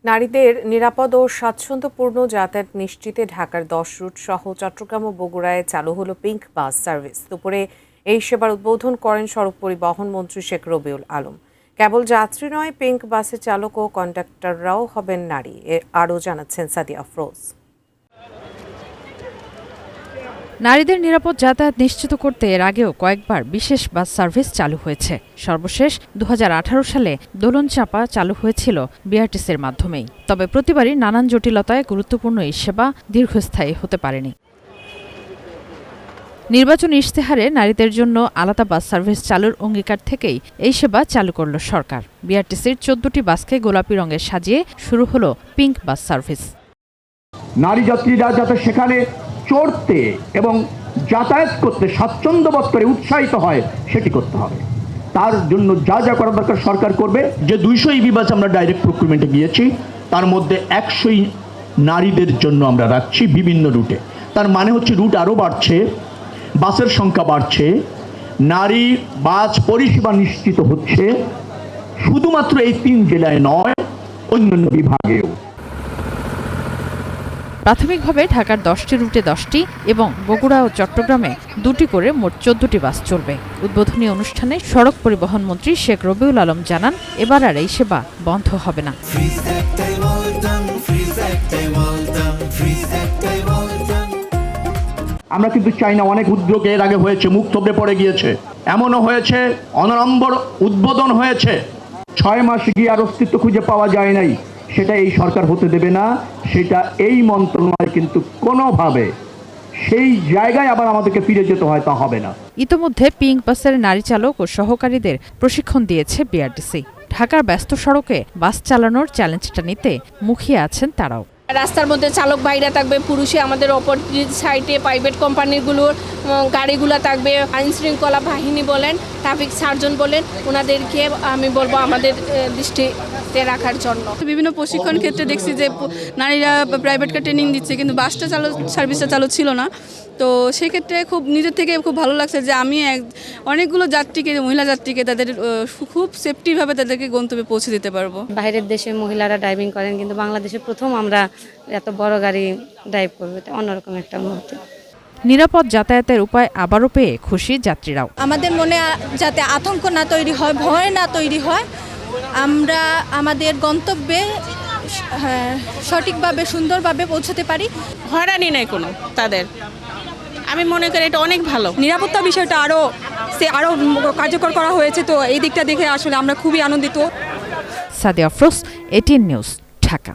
নারীদের নিরাপদ ও স্বাচ্ছন্দ্যপূর্ণ যাতায়াত নিশ্চিতে ঢাকার 10 রুট সহ চট্টগ্রাম ও বগুড়ায় চালু হলো পিঙ্ক বাস সার্ভিস। দুপুরে এই সেবার উদ্বোধন করেন সড়ক পরিবহন মন্ত্রী শেখ রবিউল আলম। কেবল যাত্রী নয়, পিঙ্ক বাসের চালক ও কন্ডাক্টররাও হবেন নারী, আরও জানাচ্ছেন সাদিয়া আফরোজ। নারীদের নিরাপদ যাতায়াত নিশ্চিত করতে এর আগেও কয়েকবার বিশেষ বাস সার্ভিস চালু হয়েছে। সর্বশেষ 2018 সালে দোলনচাঁপা চালু হয়েছিল বিআরটিসির মাধ্যমেই। তবে প্রতিবারই নানান জটিলতায় গুরুত্বপূর্ণ এই সেবা দীর্ঘস্থায়ী হতে পারেনি। নির্বাচনী ইশতেহারে নারীদের জন্য আলাদা বাস সার্ভিস চালুর অঙ্গীকার থেকেই এই সেবা চালু করল সরকার। বিআরটিসির 14টি বাসকে গোলাপি রঙে সাজিয়ে শুরু হলো পিঙ্ক বাস সার্ভিস। নারী যাত্রীরা যাতে সেখানে চড়তে এবং যাতায়াত করতে স্বাচ্ছন্দ্যবোধ করে উৎসাহিত হয় সেটি করতে হবে। তার জন্য যা যা করা দরকার সরকার করবে। যে 200 ইভি বাস আমরা ডাইরেক্ট প্রক্রিমেন্টে গিয়েছি, তার মধ্যে 100 নারীদের জন্য আমরা রাখছি বিভিন্ন রুটে। তার মানে হচ্ছে রুট আরও বাড়ছে, বাসের সংখ্যা বাড়ছে, নারী বাস পরিষেবা নিশ্চিত হচ্ছে শুধুমাত্র এই 3 জেলায় নয়, অন্যান্য বিভাগেও। প্রাথমিকভাবে ঢাকার 10টি রুটে 10টি এবং বগুড়া ও চট্টগ্রামে 2টি করে মোট 14টি বাস চলবে। উদ্বোধনী অনুষ্ঠানে সড়ক পরিবহন মন্ত্রী শেখ রবিউল আলম জানান, এবার আর এই সেবা বন্ধ হবে না। আমরা কিন্তু চাই না, অনেক উদ্যোগ এর আগে হয়েছে, মুখ থবড়ে পড়ে গিয়েছে। এমনও হয়েছে অনড়ম্বর উদ্বোধন হয়েছে, 6 মাস গিয়ে আর অস্তিত্ব খুঁজে পাওয়া যায় নাই। সেটা এই সরকার হতে দেবে না, সেটা এই মন্ত্রণালয় কিন্তু কোনোভাবে সেই জায়গায় আবার আমাদেরকে ফিরে যেতে হয় তা হবে না। ইতোমধ্যে পিঙ্ক বাসের নারী চালক ও সহকারীদের প্রশিক্ষণ দিয়েছে বিআরটিসি। ঢাকার ব্যস্ত সড়কে বাস চালানোর চ্যালেঞ্জটা নিতে মুখিয়ে আছেন তারাও। রাস্তার মধ্যে চালক ভাইরা থাকবে, পুরুষে আমাদের অপোজিট সাইডে প্রাইভেট কোম্পানিগুলোর গাড়িগুলো থাকবে। আইন শৃঙ্খলা বাহিনী বলেন, ট্রাফিক সার্জন বলেন, ওনাদেরকে আমি বলবো আমাদের দৃষ্টিতে রাখার জন্য। বিভিন্ন প্রশিক্ষণ ক্ষেত্রে দেখছি যে নারীরা প্রাইভেট কার ট্রেনিং দিচ্ছে, কিন্তু বাসটা সার্ভিসটা চালু ছিল না। তো সেক্ষেত্রে খুব নিজের থেকে খুব ভালো লাগছে যে আমি অনেকগুলো যাত্রীকে, মহিলা যাত্রীকে তাদের খুব সেফটিভাবে তাদেরকে গন্তব্যে পৌঁছে দিতে পারবো। বাইরের দেশে মহিলারা ড্রাইভিং করেন, কিন্তু বাংলাদেশে প্রথম আমরা এত বড় গাড়ি ড্রাইভ করবো, এটা অন্যরকম একটা মুহূর্ত। নিরাপদ যাতায়াতের উপায় আবারও পেয়ে খুশি যাত্রীরাও। আমাদের মনে যাতে আতঙ্ক না তৈরি হয়, ভয় না তৈরি হয়, আমরা আমাদের গন্তব্যে সঠিকভাবে সুন্দরভাবে পৌঁছতে পারি। হয়রানি নেই কোনো তাদের। আমি মনে করি এটা অনেক ভালো। নিরাপত্তা বিষয়টা আরও কার্যকর করা হয়েছে, তো এই দিকটা দেখে আসলে আমরা খুবই আনন্দিত। Sadia Afroz, ATN news, Dhaka.